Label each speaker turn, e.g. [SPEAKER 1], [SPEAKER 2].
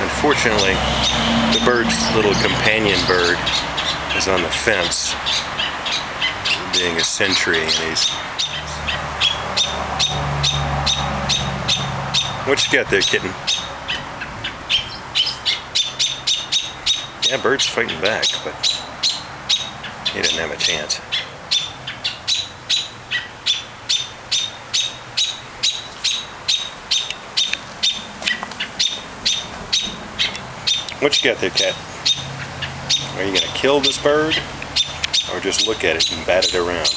[SPEAKER 1] Unfortunately, the bird's little companion bird is on the fence, being a sentry, and he's... What you got there, kitten? Yeah, bird's fighting back, but he didn't have a chance. What you got there, cat? Are you gonna kill this bird, or just look at it and bat it around?